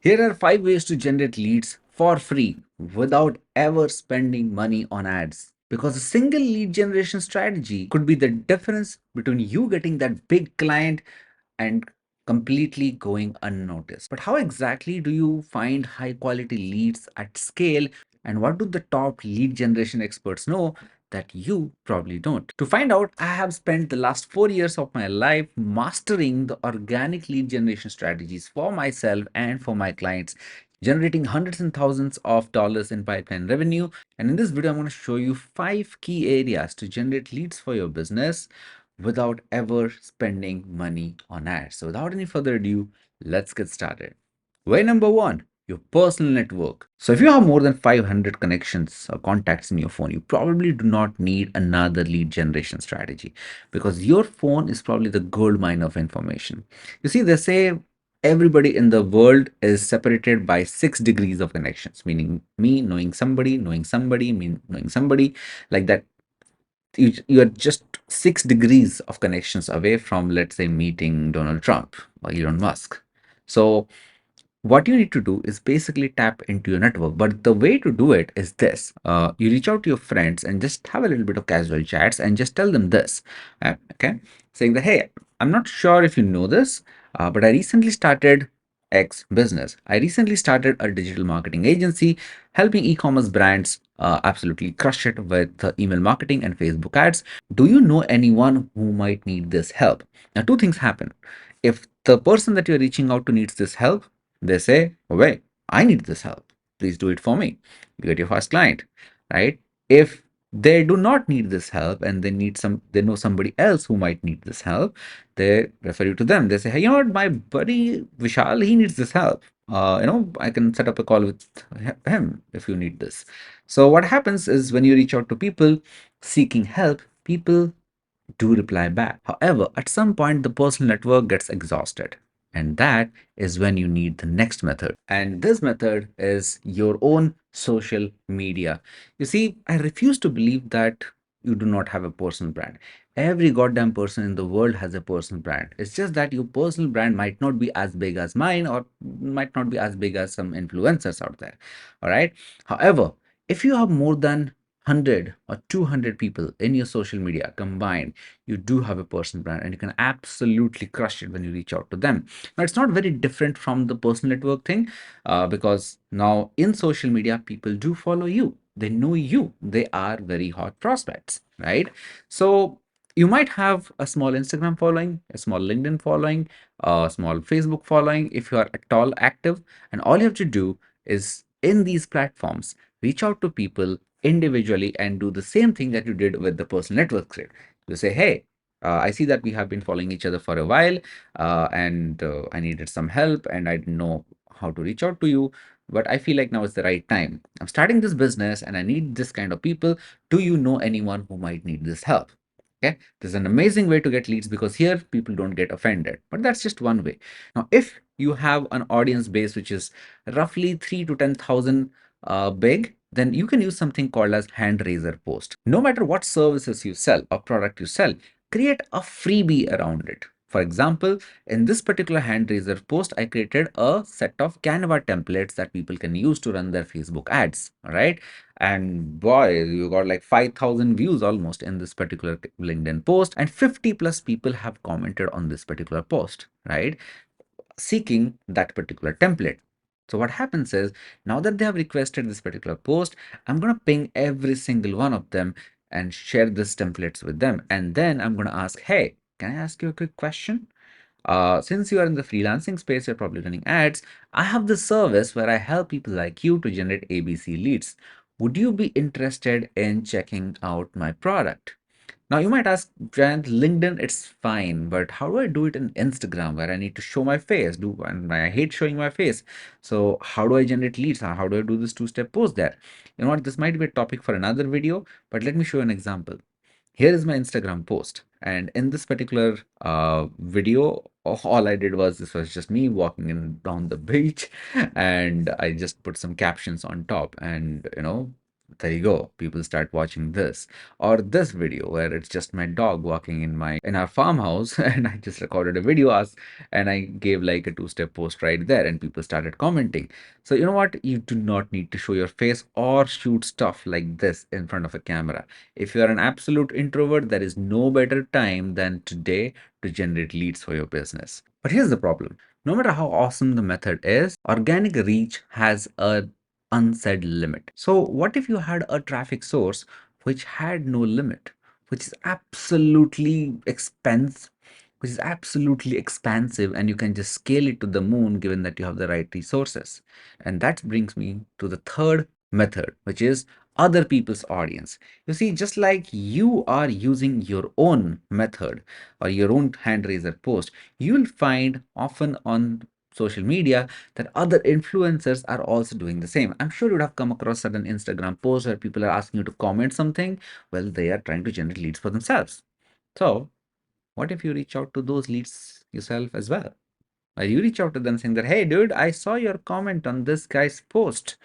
Here are 5 ways to generate leads for free without ever spending money on ads. Because a single lead generation strategy could be the difference between you getting that big client and completely going unnoticed. But how exactly do you find high quality leads at scale? And what do the top lead generation experts know that you probably don't? To find out, I have spent the last 4 years of my life mastering the organic lead generation strategies for myself and for my clients, generating hundreds and thousands of dollars in pipeline revenue. And in this video, I'm going to show you 5 key areas to generate leads for your business without ever spending money on ads. So without any further ado, let's get started. Way number one, your personal network. So if you have more than 500 connections or contacts in your phone, you probably do not need another lead generation strategy because your phone is probably the gold mine of information. You see, they say everybody in the world is separated by 6 degrees of connections, meaning me knowing somebody, me knowing somebody, like that you are just 6 degrees of connections away from, let's say, meeting Donald Trump or Elon Musk. So what you need to do is basically tap into your network. But the way to do it is this: you reach out to your friends and just have a little bit of casual chats and just tell them this, okay, saying that, hey, I'm not sure if you know this, but I recently started X business. I recently started a digital marketing agency helping e-commerce brands absolutely crush it with email marketing and Facebook ads. Do you know anyone who might need this help? Now, two things happen. If the person that you're reaching out to needs this help, they say, oh, wait, I need this help. Please do it for me. You get your first client, right? If they do not need this help and they know somebody else who might need this help, they refer you to them. They say, hey, you know what, my buddy Vishal, he needs this help. I can set up a call with him if you need this. So what happens is when you reach out to people seeking help, people do reply back. However, at some point, the personal network gets exhausted. And that is when you need the next method. And this method is your own social media. You see, I refuse to believe that you do not have a personal brand. Every goddamn person in the world has a personal brand. It's just that your personal brand might not be as big as mine or might not be as big as some influencers out there. All right. However, if you have more than 100 or 200 people in your social media combined, you do have a personal brand and you can absolutely crush it when you reach out to them. Now, it's not very different from the personal network thing because now in social media, people do follow you. They know you. They are very hot prospects, right? So you might have a small Instagram following, a small LinkedIn following, a small Facebook following if you are at all active. And all you have to do is in these platforms, reach out to people individually and do the same thing that you did with the personal network script. You say, hey, I see that we have been following each other for a while, and I needed some help, and I didn't know how to reach out to you. But I feel like now is the right time. I'm starting this business and I need this kind of people. Do you know anyone who might need this help? Okay, this is an amazing way to get leads because here people don't get offended. But that's just one way. Now, if you have an audience base which is roughly 3 to 10,000 big, then you can use something called as Handraiser Post. No matter what services you sell or product you sell, create a freebie around it. For example, in this particular Handraiser post, I created a set of Canva templates that people can use to run their Facebook ads. All right. And boy, you got like 5,000 views almost in this particular LinkedIn post, and 50 plus people have commented on this particular post, right? Seeking that particular template. So what happens is now that they have requested this particular post, I'm going to ping every single one of them and share this templates with them. And then I'm going to ask, hey, can I ask you a quick question? Since you are in the freelancing space, you're probably running ads. I have this service where I help people like you to generate ABC leads. Would you be interested in checking out my product? Now you might ask, Jayant, LinkedIn, it's fine, but how do I do it in Instagram where I need to show my face? And I hate showing my face. So how do I generate leads? How do I do this two-step post there? You know what? This might be a topic for another video, but let me show you an example. Here is my Instagram post. And in this particular video, all I did was this was just me walking down the beach, and I just put some captions on top. And there you go. People start watching this or this video where it's just my dog walking in our farmhouse, and I just recorded a video as and I gave like a two-step post right there, and people started commenting. So you know what? You do not need to show your face or shoot stuff like this in front of a camera. If you are an absolute introvert, there is no better time than today to generate leads for your business. But here's the problem. No matter how awesome the method is, organic reach has a unsaid limit. So what if you had a traffic source which had no limit, which is absolutely expansive, and you can just scale it to the moon given that you have the right resources. And that brings me to the third method, which is other people's audience. You see, just like you are using your own method or your own hand raiser post, you'll find often on social media that other influencers are also doing the same. I'm sure you'd have come across certain Instagram posts where people are asking you to comment something. Well, they are trying to generate leads for themselves. So what if you reach out to those leads yourself as well? You reach out to them saying that, hey, dude, I saw your comment on this guy's post.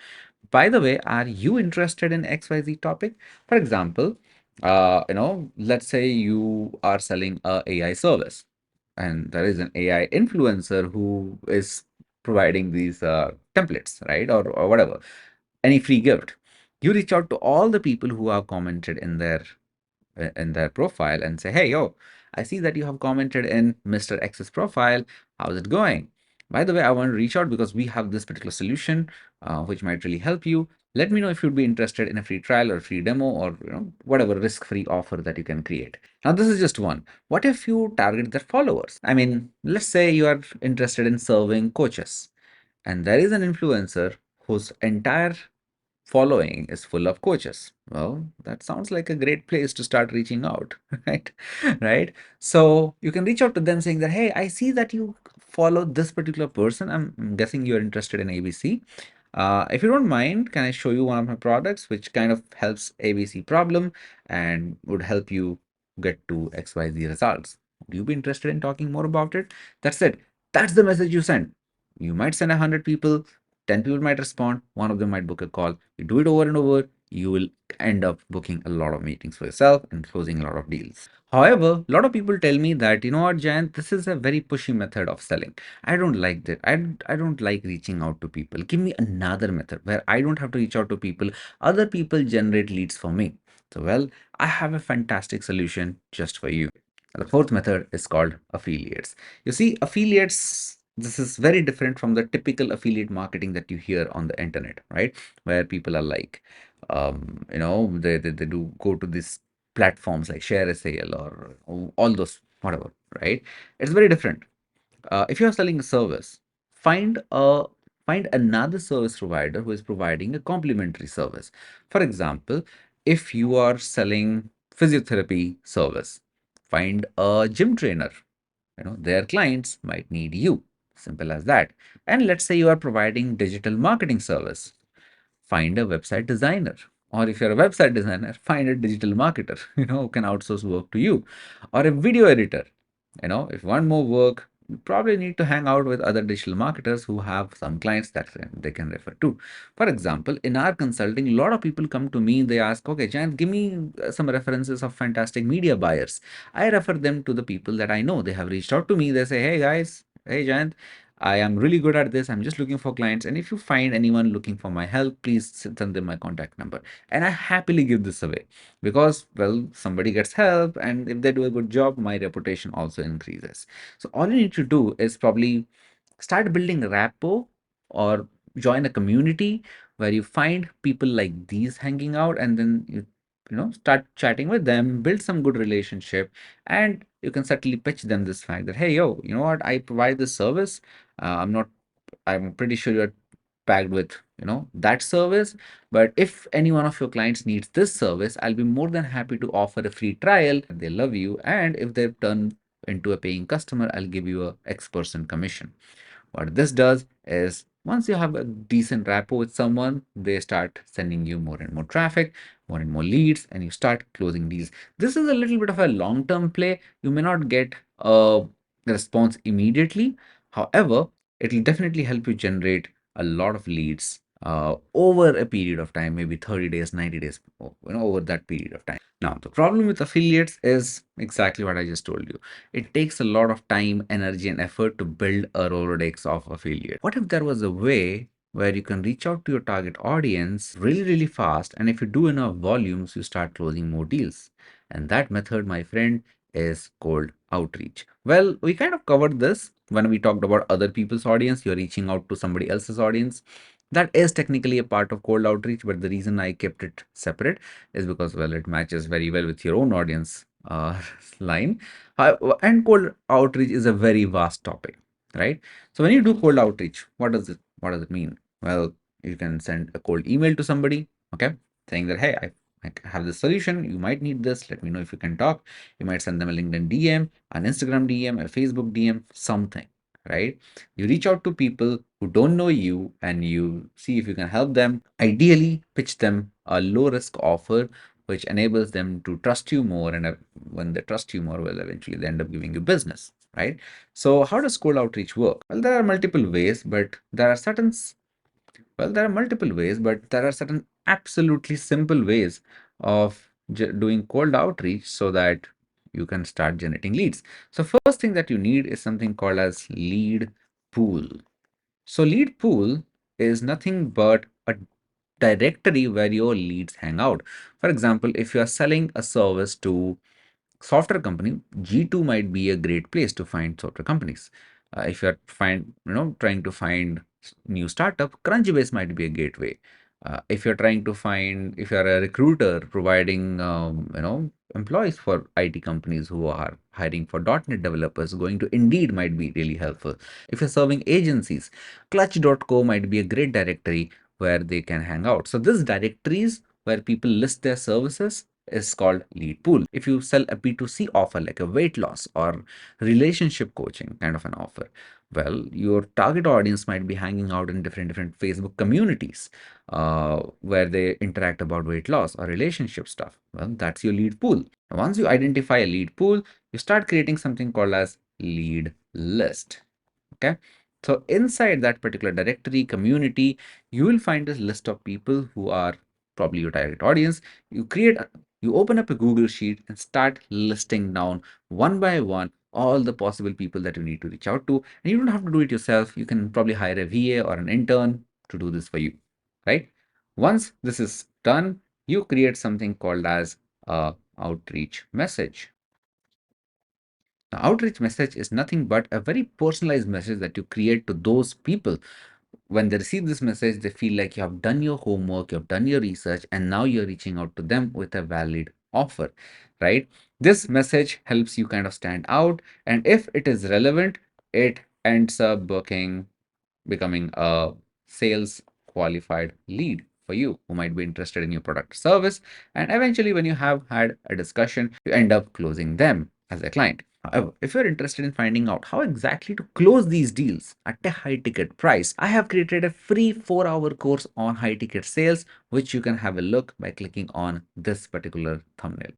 By the way, are you interested in XYZ topic? For example, let's say you are selling a AI service, and there is an AI influencer who is providing these templates, right? Or whatever, any free gift. You reach out to all the people who have commented in their profile and say, hey, yo, I see that you have commented in Mr. X's profile. How's it going? By the way, I want to reach out because we have this particular solution which might really help you. Let me know if you'd be interested in a free trial or free demo or whatever risk-free offer that you can create. Now, this is just one. What if you target their followers? I mean, let's say you are interested in serving coaches, and there is an influencer whose entire following is full of coaches. Well, that sounds like a great place to start reaching out, right? Right? So you can reach out to them saying that, hey, I see that you follow this particular person. I'm guessing you're interested in ABC. If you don't mind, can I show you one of my products which kind of helps ABC problem and would help you get to XYZ results? Would you be interested in talking more about it? That's it. That's the message you send. You might send 100 people, 10 people might respond, one of them might book a call. You do it over and over, you will end up booking a lot of meetings for yourself and closing a lot of deals. However, a lot of people tell me that, you know what, Jayant, this is a very pushy method of selling. I don't like that. I don't like reaching out to people. Give me another method where I don't have to reach out to people. Other people generate leads for me. So, well, I have a fantastic solution just for you. The fourth method is called affiliates. You see, affiliates, this is very different from the typical affiliate marketing that you hear on the internet, right? Where people are like, they do go to these platforms like Share a Sale or all those, whatever, right? It's very different. If you're selling a service, find a find another service provider who is providing a complementary service. For example, if you are selling physiotherapy service, find a gym trainer. Their clients might need you. Simple as that. And let's say you are providing digital marketing service, find a website designer. Or if you're a website designer, find a digital marketer, who can outsource work to you. Or a video editor. If you want more work, you probably need to hang out with other digital marketers who have some clients that they can refer to. For example, in our consulting, a lot of people come to me, they ask, okay, Jan, give me some references of fantastic media buyers. I refer them to the people that I know. They have reached out to me. They say, hey guys, hey Jan, I am really good at this. I'm just looking for clients. And if you find anyone looking for my help, please send them my contact number. And I happily give this away because, well, somebody gets help. And if they do a good job, my reputation also increases. So all you need to do is probably start building rapport or join a community where you find people like these hanging out, and then start chatting with them, build some good relationship, and you can certainly pitch them this fact that, hey, yo, you know what, I provide this service. I'm pretty sure you're packed with that service, but if any one of your clients needs this service, I'll be more than happy to offer a free trial. They love you, and if they've turned into a paying customer, I'll give you a X% commission. What this does is, once you have a decent rapport with someone, they start sending you more and more traffic, more and more leads, and you start closing deals. This is a little bit of a long-term play. You may not get a response immediately. However, it will definitely help you generate a lot of leads over a period of time, maybe 30 days, 90 days, over that period of time. Now, the problem with affiliates is exactly what I just told you. It takes a lot of time, energy, and effort to build a Rolodex of affiliate. What if there was a way where you can reach out to your target audience really, really fast, and if you do enough volumes, you start closing more deals? And that method, my friend, is called outreach. Well, we kind of covered this when we talked about other people's audience. You're reaching out to somebody else's audience. That is technically a part of cold outreach, but the reason I kept it separate is because, well, it matches very well with your own audience line. And cold outreach is a very vast topic, right? So when you do cold outreach, what does it mean? Well, you can send a cold email to somebody, okay, saying that, hey, I have this solution. You might need this. Let me know if you can talk. You might send them a LinkedIn DM, an Instagram DM, a Facebook DM, something, right? You reach out to people who don't know you and you see if you can help them. Ideally, pitch them a low risk offer which enables them to trust you more. And when they trust you more, well, eventually they end up giving you business, right? So, how does cold outreach work? Well, there are multiple ways, but there are multiple ways, but there are certain absolutely simple ways of doing cold outreach so that you can start generating leads. So first thing that you need is something called as lead pool. So lead pool is nothing but a directory where your leads hang out. For example, if you are selling a service to software company, G2 might be a great place to find software companies. If you're trying to find new startup, Crunchbase might be a gateway. If you're a recruiter providing, employees for IT companies who are hiring for .NET developers, going to Indeed might be really helpful. If you're serving agencies, Clutch.co might be a great directory where they can hang out. So these directories where people list their services is called lead pool. If you sell a B2C offer like a weight loss or relationship coaching kind of an offer, well, your target audience might be hanging out in different Facebook communities where they interact about weight loss or relationship stuff. Well, that's your lead pool. Once you identify a lead pool, you start creating something called as lead list. Okay. So inside that particular directory community, you will find this list of people who are probably your target audience. You open up a Google sheet and start listing down one by one all the possible people that you need to reach out to. And you don't have to do it yourself. You can probably hire a VA or an intern to do this for you, right? Once this is done, you create something called as a outreach message. The outreach message is nothing but a very personalized message that you create to those people. When they receive this message, they feel like you have done your homework, you have done your research, and now you're reaching out to them with a valid offer, right? This message helps you kind of stand out, and if it is relevant, it ends up becoming a sales qualified lead for you who might be interested in your product or service. And eventually, when you have had a discussion, you end up closing them as a client. However, if you're interested in finding out how exactly to close these deals at a high ticket price, I have created a free 4-hour course on high ticket sales, which you can have a look by clicking on this particular thumbnail.